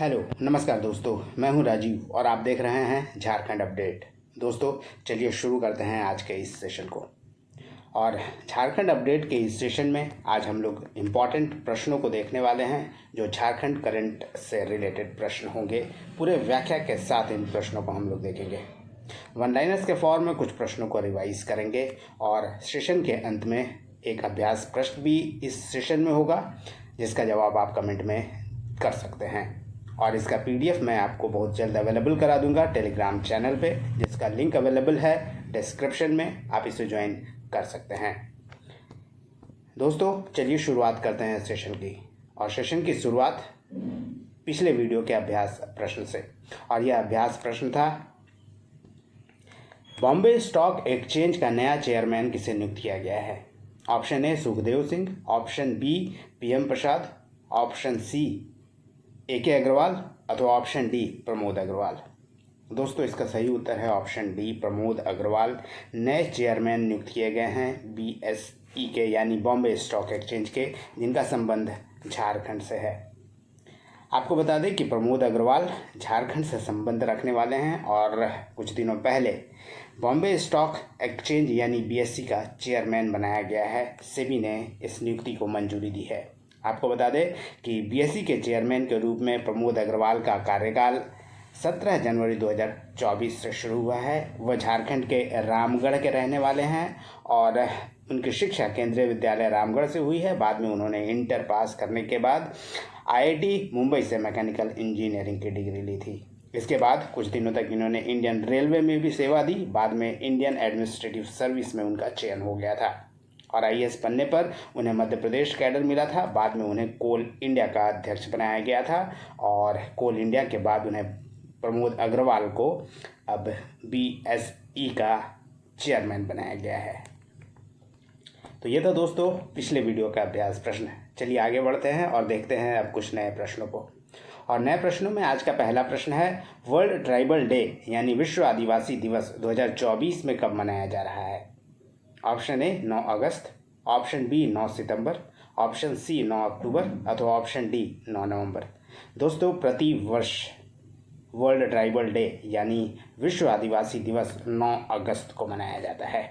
Hello नमस्कार दोस्तों, मैं हूं राजीव और आप देख रहे हैं झारखंड अपडेट। दोस्तों चलिए शुरू करते हैं आज के इस सेशन को। और झारखंड अपडेट के इस सेशन में आज हम लोग इम्पॉर्टेंट प्रश्नों को देखने वाले हैं जो झारखंड करंट से रिलेटेड प्रश्न होंगे। पूरे व्याख्या के साथ इन प्रश्नों को हम लोग देखेंगे। वन लाइनर्स के फॉर्म में कुछ प्रश्नों को रिवाइज करेंगे और सेशन के अंत में एक अभ्यास प्रश्न भी इस सेशन में होगा जिसका जवाब आप कमेंट में कर सकते हैं। और इसका पीडीएफ मैं आपको बहुत जल्द अवेलेबल करा दूंगा टेलीग्राम चैनल पे, जिसका लिंक अवेलेबल है डिस्क्रिप्शन में, आप इसे ज्वाइन कर सकते हैं। दोस्तों चलिए शुरुआत करते हैं सेशन की। और सेशन की शुरुआत पिछले वीडियो के अभ्यास प्रश्न से। और यह अभ्यास प्रश्न था, बॉम्बे स्टॉक एक्सचेंज का नया चेयरमैन किसे नियुक्त किया गया है? Option A Sukhdev Singh, option B PM Prasad, option C A K. Agarwal अथवा ऑप्शन डी प्रमोद अग्रवाल। दोस्तों इसका सही उत्तर है ऑप्शन डी प्रमोद अग्रवाल नए चेयरमैन नियुक्त किए गए हैं बीएसई के यानी बॉम्बे स्टॉक एक्सचेंज के, जिनका संबंध झारखंड से है। आपको बता दें कि प्रमोद अग्रवाल झारखंड से संबंध रखने वाले हैं और कुछ दिनों पहले बॉम्बे स्टॉक एक्सचेंज यानी बीएसई का चेयरमैन बनाया गया है। सेबी ने इस नियुक्ति को मंजूरी दी है। आपको बता दें कि बीएसई के चेयरमैन के रूप में प्रमोद अग्रवाल का कार्यकाल 17 जनवरी 2024 से शुरू हुआ है। वह झारखंड के रामगढ़ के रहने वाले हैं और उनकी शिक्षा केंद्रीय विद्यालय रामगढ़ से हुई है। बाद में उन्होंने इंटर पास करने के बाद आईआईटी मुंबई से मैकेनिकल इंजीनियरिंग की डिग्री ली थी। इसके बाद कुछ दिनों तक इन्होंने इंडियन रेलवे में भी सेवा दी। बाद में इंडियन एडमिनिस्ट्रेटिव सर्विस में उनका चयन हो गया था और आईएएस बनने पर उन्हें मध्य प्रदेश कैडर मिला था। बाद में उन्हें कोल इंडिया का अध्यक्ष बनाया गया था और कोल इंडिया के बाद उन्हें प्रमोद अग्रवाल को अब बीएसई का चेयरमैन बनाया गया है। तो ये था दोस्तों पिछले वीडियो का अभ्यास प्रश्न। चलिए आगे बढ़ते हैं और देखते हैं अब कुछ नए प्रश्नों को। और नए प्रश्नों में आज का पहला प्रश्न है, वर्ल्ड ट्राइबल डे यानी विश्व आदिवासी दिवस 2024 में कब मनाया जा रहा है? ऑप्शन ए 9 अगस्त, ऑप्शन बी 9 सितंबर, ऑप्शन सी 9 अक्टूबर अथवा ऑप्शन डी 9 नवंबर। दोस्तों प्रति वर्ष वर्ल्ड ट्राइबल डे यानी विश्व आदिवासी दिवस 9 अगस्त को मनाया जाता है,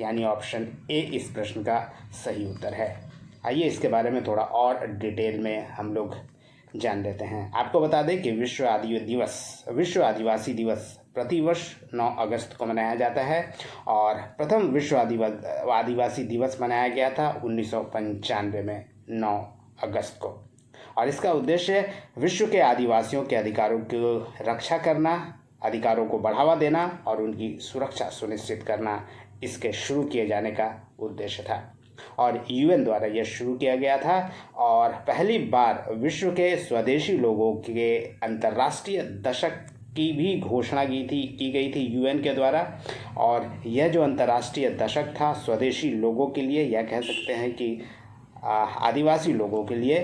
यानी ऑप्शन ए इस प्रश्न का सही उत्तर है। आइए इसके बारे में थोड़ा और डिटेल में हम लोग जान लेते हैं। आपको बता दें कि विश्व आदिवासी दिवस प्रतिवर्ष 9 अगस्त को मनाया जाता है और प्रथम विश्व आदिवासी दिवस मनाया गया था 1995 में 9 अगस्त को। और इसका उद्देश्य विश्व के आदिवासियों के अधिकारों की रक्षा करना, अधिकारों को बढ़ावा देना और उनकी सुरक्षा सुनिश्चित करना, इसके शुरू किए जाने का उद्देश्य था। और यूएन द्वारा यह शुरू किया गया था और पहली बार विश्व के स्वदेशी लोगों के अंतर्राष्ट्रीय दशक की भी घोषणा की गई थी यूएन के द्वारा। और यह जो अंतर्राष्ट्रीय दशक था स्वदेशी लोगों के लिए, यह कह सकते हैं कि आदिवासी लोगों के लिए,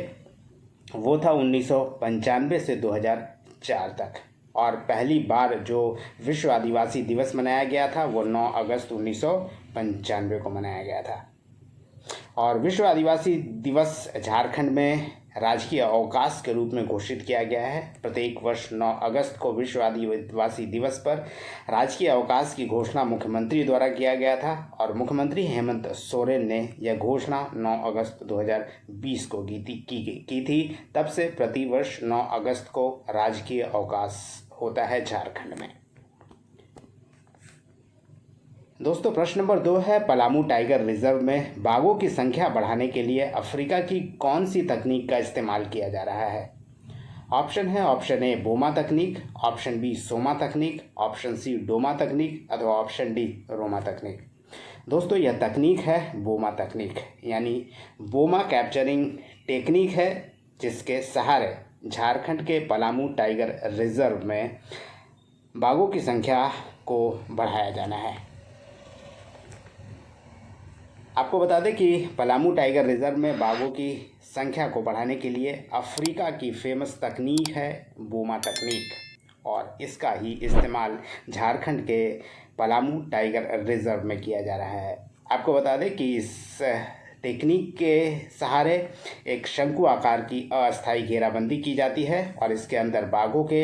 वो था 1995 से 2004 तक। और पहली बार जो विश्व आदिवासी दिवस मनाया गया था वो 9 अगस्त 1995 को मनाया गया था। और विश्व आदिवासी दिवस झारखंड में राजकीय अवकाश के रूप में घोषित किया गया है। प्रत्येक वर्ष 9 अगस्त को विश्व आदिवासी दिवस पर राजकीय अवकाश की घोषणा मुख्यमंत्री द्वारा किया गया था और मुख्यमंत्री हेमंत सोरेन ने यह घोषणा 9 अगस्त 2020 को की थी। तब से प्रतिवर्ष 9 अगस्त को राजकीय अवकाश होता है झारखंड में। दोस्तों प्रश्न नंबर 2 है, पलामू टाइगर रिजर्व में बाघों की संख्या बढ़ाने के लिए अफ्रीका की कौन सी तकनीक का इस्तेमाल किया जा रहा है? ऑप्शन है ऑप्शन ए बोमा तकनीक, ऑप्शन बी सोमा तकनीक, ऑप्शन सी डोमा तकनीक अथवा ऑप्शन डी रोमा तकनीक। दोस्तों यह तकनीक है बोमा तकनीक यानी बोमा कैप्चरिंग टेक्निक है, जिसके सहारे झारखंड के पलामू टाइगर रिजर्व में बाघों की संख्या को बढ़ाया जाना है। आपको बता दें कि पलामू टाइगर रिजर्व में बाघों की संख्या को बढ़ाने के लिए अफ्रीका की फेमस तकनीक है बोमा तकनीक और इसका ही इस्तेमाल झारखंड के पलामू टाइगर रिजर्व में किया जा रहा है। आपको बता दें कि इस टेक्निक के सहारे एक शंकु आकार की अस्थायी घेराबंदी की जाती है और इसके अंदर बाघों के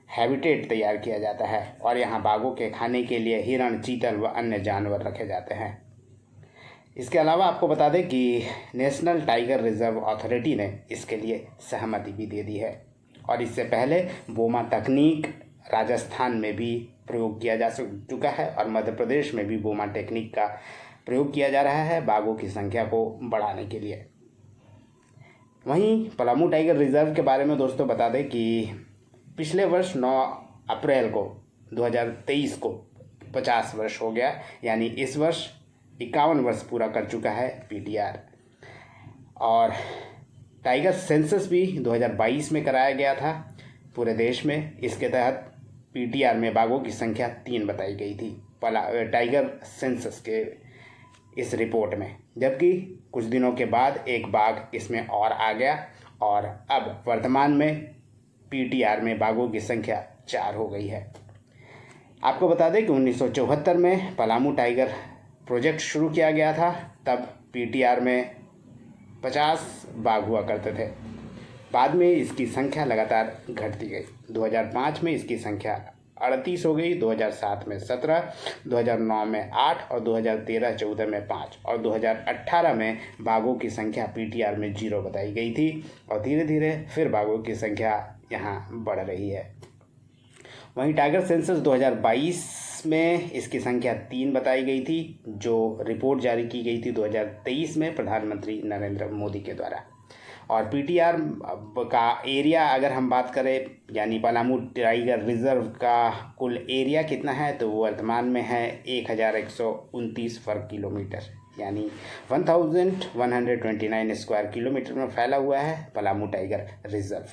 हैबिटेट तैयार किया जाता है और यहाँ बाघों के खाने के लिए हिरण, चीतल व अन्य जानवर रखे जाते हैं। इसके अलावा आपको बता दें कि नेशनल टाइगर रिजर्व अथॉरिटी ने इसके लिए सहमति भी दे दी है और इससे पहले बोमा तकनीक राजस्थान में भी प्रयोग किया जा चुका है और मध्य प्रदेश में भी बोमा टेक्निक का प्रयोग किया जा रहा है बाघों की संख्या को बढ़ाने के लिए। वहीं पलामू टाइगर रिजर्व के बारे में दोस्तों बता दें कि पिछले वर्ष 9 अप्रैल को 2023 को 50 वर्ष हो गया, यानी इस वर्ष 51 वर्ष पूरा कर चुका है पीटीआर। और टाइगर सेंसस भी 2022 में कराया गया था पूरे देश में। इसके तहत पीटीआर में बाघों की संख्या 3 बताई गई थी टाइगर सेंसस के इस रिपोर्ट में, जबकि कुछ दिनों के बाद एक बाघ इसमें और आ गया और अब वर्तमान में पीटीआर में बाघों की संख्या 4 हो गई है। आपको बता दें कि 1974 में पलामू टाइगर प्रोजेक्ट शुरू किया गया था, तब पीटीआर में 50 बाघ हुआ करते थे। बाद में इसकी संख्या लगातार घटती गई। 2005 में इसकी संख्या 38 हो गई, 2007 में 17, 2009 में 8 और 2013-14 में 5 और 2018 में बाघों की संख्या पीटीआर में 0 बताई गई थी और धीरे धीरे फिर बाघों की संख्या यहाँ बढ़ रही है। वहीं टाइगर सेंसस 2022 में इसकी संख्या 3 बताई गई थी, जो रिपोर्ट जारी की गई थी 2023 में प्रधानमंत्री नरेंद्र मोदी के द्वारा। और पीटीआर का एरिया अगर हम बात करें, यानी पलामू टाइगर रिजर्व का कुल एरिया कितना है, तो वो वर्तमान में है 1129 वर्ग किलोमीटर, यानी 1129 स्क्वायर किलोमीटर में फैला हुआ है पलामू टाइगर रिजर्व।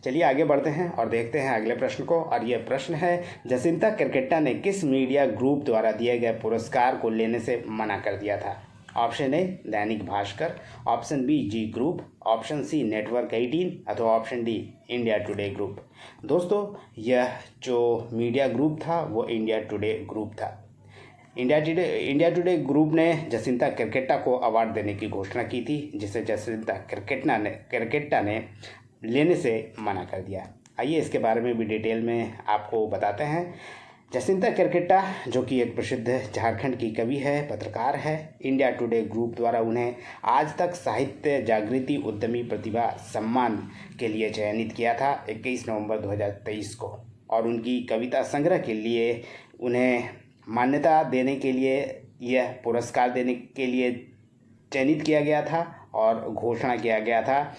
चलिए आगे बढ़ते हैं और देखते हैं अगले प्रश्न को। और यह प्रश्न है, जसिंता केरकेट्टा ने किस मीडिया ग्रुप द्वारा दिए गए पुरस्कार को लेने से मना कर दिया था? Option A Dainik Bhaskar, option B ji group, option C network 18 अथवा option D India today group. दोस्तों, यह जो मीडिया ग्रुप था वो इंडिया टुडे ग्रुप था। इंडिया टुडे ग्रुप ने जसिंता केरकेट्टा को अवार्ड देने की घोषणा की थी, जिसे जसिंता केरकेट्टा ने लेने से मना कर दिया। आइए इसके बारे में भी डिटेल में आपको बताते हैं। जसिंता केरकेट्टा, जो कि एक प्रसिद्ध झारखंड की कवि है, पत्रकार है, इंडिया टुडे ग्रुप द्वारा उन्हें आज तक साहित्य जागृति उद्यमी प्रतिभा सम्मान के लिए चयनित किया था 21 नवंबर 2023 को और उनकी कविता संग्रह के लिए उन्हें मान्यता देने के लिए यह पुरस्कार देने के लिए चयनित किया गया था और घोषणा किया गया था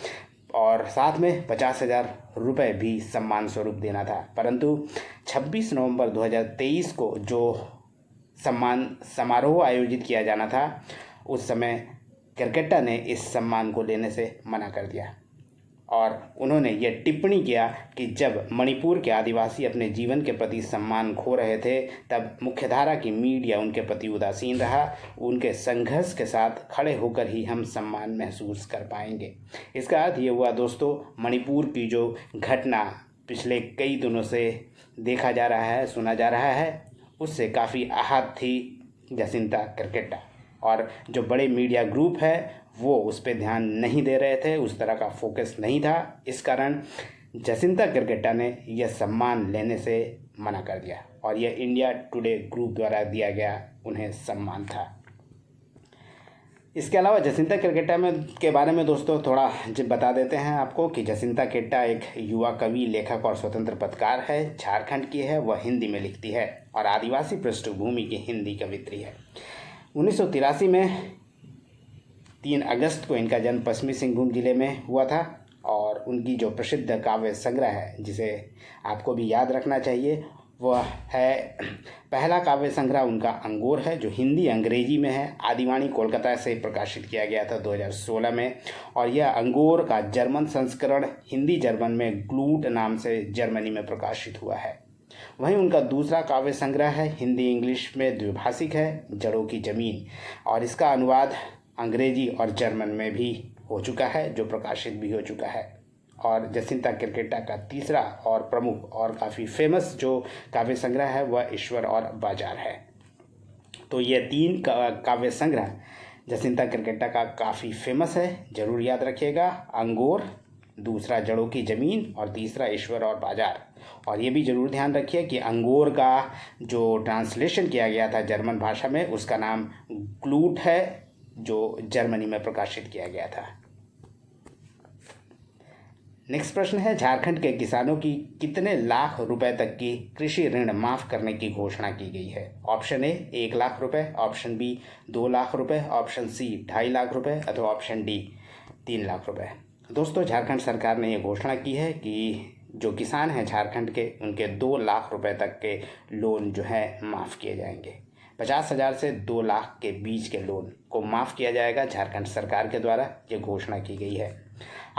और साथ में 50,000 रुपये भी सम्मान स्वरूप देना था। परंतु 26 नवंबर 2023 को जो सम्मान समारोह आयोजित किया जाना था, उस समय केरकेट्टा ने इस सम्मान को लेने से मना कर दिया और उन्होंने ये टिप्पणी किया कि जब मणिपुर के आदिवासी अपने जीवन के प्रति सम्मान खो रहे थे, तब मुख्यधारा की मीडिया उनके प्रति उदासीन रहा। उनके संघर्ष के साथ खड़े होकर ही हम सम्मान महसूस कर पाएंगे। इसका अर्थ ये हुआ दोस्तों, मणिपुर की जो घटना पिछले कई दिनों से देखा जा रहा है, सुना जा रहा है, उससे काफ़ी आहत थी जसिंता केरकेट्टा और जो बड़े मीडिया ग्रुप है वो उस पर ध्यान नहीं दे रहे थे, उस तरह का फोकस नहीं था। इस कारण जसिंता केरकेट्टा ने यह सम्मान लेने से मना कर दिया और यह इंडिया टुडे ग्रुप द्वारा दिया गया उन्हें सम्मान था। इसके अलावा जसिंता केरकेट्टा के बारे में दोस्तों थोड़ा बता देते हैं आपको कि जसिंता केरकेट्टा एक युवा कवि, लेखक और स्वतंत्र पत्रकार है। झारखंड की है, वह हिंदी में लिखती है और आदिवासी पृष्ठभूमि की हिंदी कवित्री है। 1983 में 3 अगस्त को इनका जन्म पश्चिमी सिंहभूम जिले में हुआ था और उनकी जो प्रसिद्ध काव्य संग्रह है, जिसे आपको भी याद रखना चाहिए, वह है पहला काव्य संग्रह उनका अंगूर है, जो हिंदी अंग्रेजी में है। आदिवाणी कोलकाता से प्रकाशित किया गया था 2016 में और यह अंगूर का जर्मन संस्करण हिंदी जर्मन में ग्लूट नाम से जर्मनी में प्रकाशित हुआ है। वहीं उनका दूसरा काव्य संग्रह है, हिंदी इंग्लिश में द्विभाषिक है, जड़ों की ज़मीन, और इसका अनुवाद अंग्रेजी और जर्मन में भी हो चुका है, जो प्रकाशित भी हो चुका है। और जसिंता केरकेट्टा का तीसरा और प्रमुख और काफ़ी फेमस जो काव्य संग्रह है वह ईश्वर और बाजार है। तो ये 3 काव्य संग्रह जसिंता क्रिकेटा का काफ़ी फेमस है, ज़रूर याद रखिएगा। अंगोर, दूसरा जड़ों की ज़मीन और तीसरा ईश्वर और बाजार। और ये भी ज़रूर ध्यान रखिए कि अंगोर का जो ट्रांसलेशन किया गया था जर्मन भाषा में, उसका नाम ग्लूट है, जो जर्मनी में प्रकाशित किया गया था। नेक्स्ट प्रश्न है, झारखंड के किसानों की कितने लाख रुपए तक की कृषि ऋण माफ़ करने की घोषणा की गई है? ऑप्शन ए 1 लाख रुपए, ऑप्शन बी 2 लाख रुपए, ऑप्शन सी 2.5 लाख रुपए अथवा ऑप्शन डी 3 लाख रुपए। दोस्तों, झारखंड सरकार ने ये घोषणा की है कि जो किसान हैं झारखंड के, उनके 2 लाख रुपए तक के लोन जो है माफ़ किए जाएंगे। 50,000 से 2 लाख के बीच के लोन को माफ़ किया जाएगा, झारखंड सरकार के द्वारा ये घोषणा की गई है।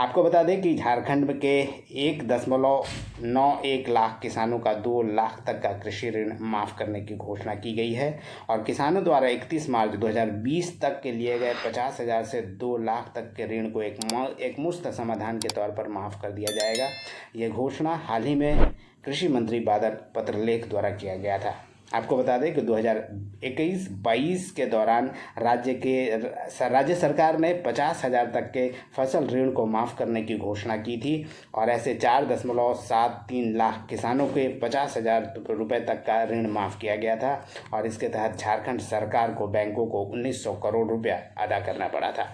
आपको बता दें कि झारखंड के 1.91 लाख किसानों का 2 लाख तक का कृषि ऋण माफ़ करने की घोषणा की गई है और किसानों द्वारा 31 मार्च 2020 तक के लिए गए 50,000 से 2 लाख तक के ऋण को एक मुश्त समाधान के तौर पर माफ़ कर दिया जाएगा। ये घोषणा हाल ही में कृषि मंत्री बादल पत्रलेख द्वारा किया गया था। आपको बता दें कि 2021-22 के दौरान राज्य सरकार ने 50,000 तक के फसल ऋण को माफ़ करने की घोषणा की थी और ऐसे 4.73 लाख किसानों के 50,000 रुपये तक का ऋण माफ़ किया गया था और इसके तहत झारखंड सरकार को बैंकों को 1900 करोड़ रुपया अदा करना पड़ा था।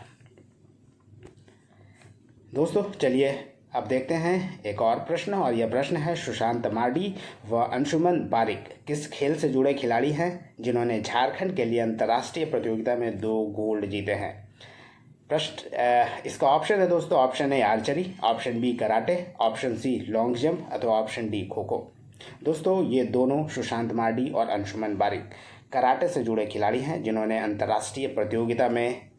दोस्तों, चलिए अब देखते हैं एक और प्रश्न, और यह प्रश्न है, सुशांत मार्डी व अंशुमन बारिक किस खेल से जुड़े खिलाड़ी हैं जिन्होंने झारखंड के लिए अंतर्राष्ट्रीय प्रतियोगिता में 2 गोल्ड जीते हैं? इसका ऑप्शन है दोस्तों, option A archery, option B karate, option C long jump अथवा ऑप्शन डी खो खो। दोस्तों, ये दोनों सुशांत मार्डी और अंशुमन बारिक कराटे से जुड़े खिलाड़ी हैं जिन्होंने अंतर्राष्ट्रीय प्रतियोगिता में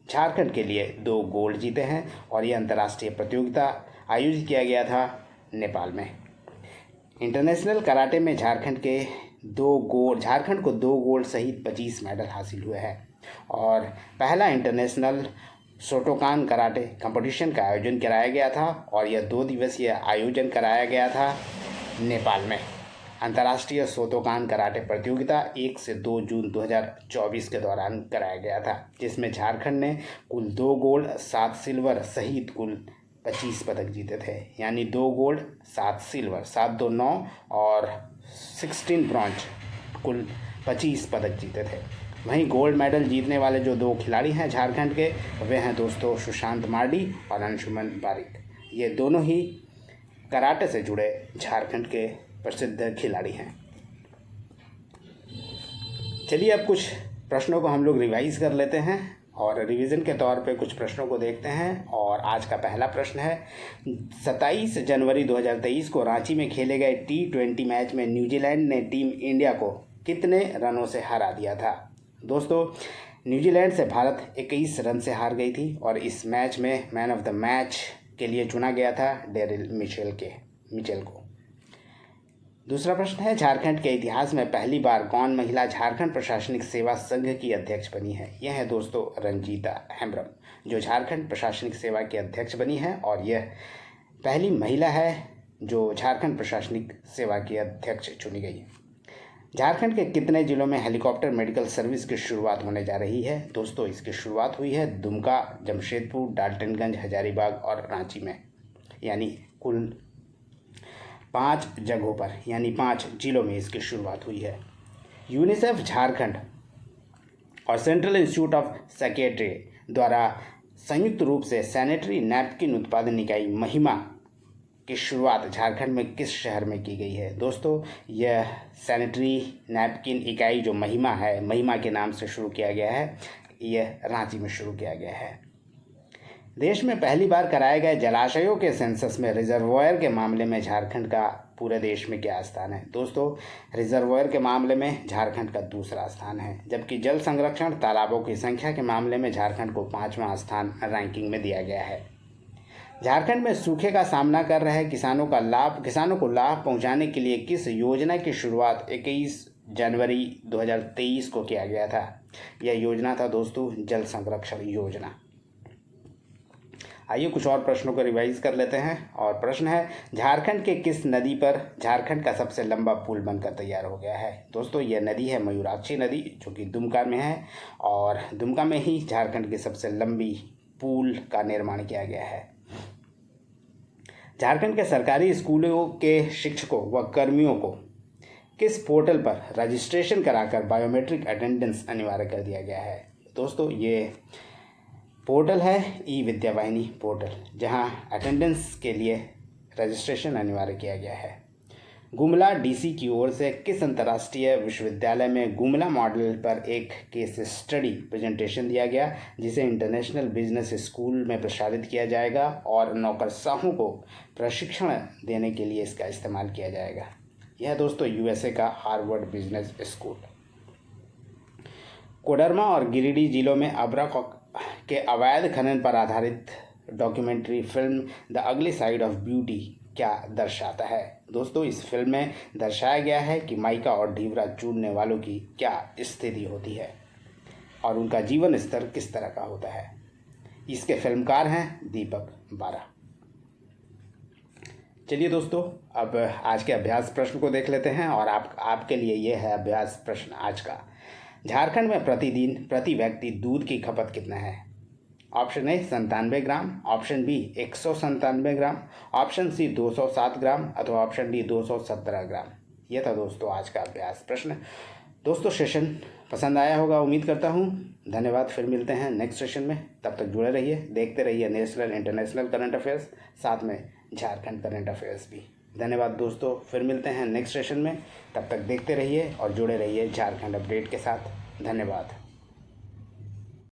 झारखंड के लिए 2 गोल्ड जीते हैं और ये अंतर्राष्ट्रीय प्रतियोगिता आयोजित किया गया था नेपाल में। इंटरनेशनल कराटे में झारखंड को 2 गोल्ड सहित 25 मेडल हासिल हुए हैं और पहला इंटरनेशनल शोटोकान कराटे कंपटीशन का आयोजन कराया गया था और यह 2 दिवसीय आयोजन कराया गया था नेपाल में। अंतर्राष्ट्रीय शोटोकान कराटे प्रतियोगिता 1 से 2 जून 2024 के दौरान कराया गया था, जिसमें झारखंड ने कुल 2 गोल्ड 7 सिल्वर सहित कुल 25 पदक जीते थे। यानी 2 गोल्ड 7 सिल्वर 7 2 9 और 16 ब्रॉन्ज कुल 25 पदक जीते थे। वहीं गोल्ड मेडल जीतने वाले जो 2 खिलाड़ी हैं झारखंड के, वे हैं दोस्तों सुशांत मार्डी और अंशुमन बारिक। ये दोनों ही कराटे से जुड़े झारखंड के प्रसिद्ध खिलाड़ी हैं। चलिए अब कुछ प्रश्नों को हम लोग रिवाइज कर लेते हैं और रिवीजन के तौर पे कुछ प्रश्नों को देखते हैं। और आज का पहला प्रश्न है, 27 जनवरी 2023 को रांची में खेले गए T20 मैच में न्यूजीलैंड ने टीम इंडिया को कितने रनों से हरा दिया था? दोस्तों, न्यूजीलैंड से भारत 21 रन से हार गई थी और इस मैच में मैन ऑफ द मैच के लिए चुना गया था डेरिल मिचेल को। दूसरा प्रश्न है, झारखंड के इतिहास में पहली बार कौन महिला झारखंड प्रशासनिक सेवा संघ की अध्यक्ष बनी है? यह है दोस्तों रंजीता हेम्ब्रम, जो झारखंड प्रशासनिक सेवा की अध्यक्ष बनी है और यह पहली महिला है जो झारखंड प्रशासनिक सेवा की अध्यक्ष चुनी गई है। झारखंड के कितने जिलों में हेलीकॉप्टर मेडिकल सर्विस की शुरुआत होने जा रही है? दोस्तों, इसकी शुरुआत हुई है दुमका, जमशेदपुर, डाल्टनगंज, हजारीबाग और रांची में, यानी कुल 5 जगहों पर, यानी 5 जिलों में इसकी शुरुआत हुई है। यूनिसेफ झारखंड और सेंट्रल इंस्टीट्यूट ऑफ सेक्रेटरी द्वारा संयुक्त रूप से सैनिटरी नैपकिन उत्पादन इकाई महिमा की शुरुआत झारखंड में किस शहर में की गई है? दोस्तों, यह सैनिटरी नैपकिन इकाई जो महिमा है, महिमा के नाम से शुरू किया गया है, यह रांची में शुरू किया गया है। देश में पहली बार कराए गए जलाशयों के सेंसस में रिजर्वॉयर के मामले में झारखंड का पूरे देश में क्या स्थान है? दोस्तों, रिजर्वॉयर के मामले में झारखंड का दूसरा स्थान है, जबकि जल संरक्षण तालाबों की संख्या के मामले में झारखंड को 5वां स्थान रैंकिंग में दिया गया है। झारखंड में सूखे का सामना कर रहे किसानों को लाभ पहुंचाने के लिए किस योजना की शुरुआत 21 जनवरी 2023 को किया गया था? यह योजना था दोस्तों जल संरक्षण योजना। आइए कुछ और प्रश्नों को रिवाइज कर लेते हैं। और प्रश्न है, झारखंड के किस नदी पर झारखंड का सबसे लंबा पुल बनकर तैयार हो गया है? दोस्तों यह नदी है मयूराक्षी नदी, जो कि दुमका में है, और दुमका में ही झारखंड की सबसे लंबी पुल का निर्माण किया गया है। झारखंड के सरकारी स्कूलों के शिक्षकों व कर्मियों को किस पोर्टल पर रजिस्ट्रेशन कराकर बायोमेट्रिक अटेंडेंस अनिवार्य कर दिया गया है? दोस्तों ये पोर्टल है ई विद्या वाहिनी पोर्टल, जहां अटेंडेंस के लिए रजिस्ट्रेशन अनिवार्य किया गया है। गुमला डीसी की ओर से किस अंतर्राष्ट्रीय विश्वविद्यालय में गुमला मॉडल पर एक केस स्टडी प्रेजेंटेशन दिया गया, जिसे इंटरनेशनल बिजनेस स्कूल में प्रसारित किया जाएगा और नौकरशाहों को प्रशिक्षण देने के लिए इसका इस्तेमाल किया जाएगा? यह दोस्तों यूएसए का हार्वर्ड बिजनेस स्कूल। कोडरमा और गिरिडीह जिलों में अभ्रक के अवैध खनन पर आधारित documentary film the ugly side of beauty क्या दर्शाता है? दोस्तों इस फिल्म में दर्शाया गया है कि माइका और ढीवरा चूरने वालों की क्या स्थिति होती है और उनका जीवन स्तर किस तरह का होता है। इसके फिल्मकार हैं दीपक बारा। चलिए दोस्तों, अब आज के अभ्यास प्रश्न को देख लेते हैं और आपके लिए ये है अभ्यास प्रश्न आज का। झारखंड में प्रतिदिन प्रति व्यक्ति दूध की खपत कितना है? Option A 97 gram, option B 197 gram, option C 207 gram अथवा ऑप्शन डी 217 ग्राम। ये था दोस्तों आज का अभ्यास प्रश्न। दोस्तों सेशन पसंद आया होगा उम्मीद करता हूँ। धन्यवाद, फिर मिलते हैं नेक्स्ट सेशन में। तब तक जुड़े रहिए, देखते रहिए नेशनल इंटरनेशनल करंट अफेयर्स, साथ में झारखंड करंट अफेयर्स भी। धन्यवाद दोस्तों, फिर मिलते हैं नेक्स्ट सेशन में। तब तक देखते रहिए और जुड़े रहिए झारखंड अपडेट के साथ। धन्यवाद।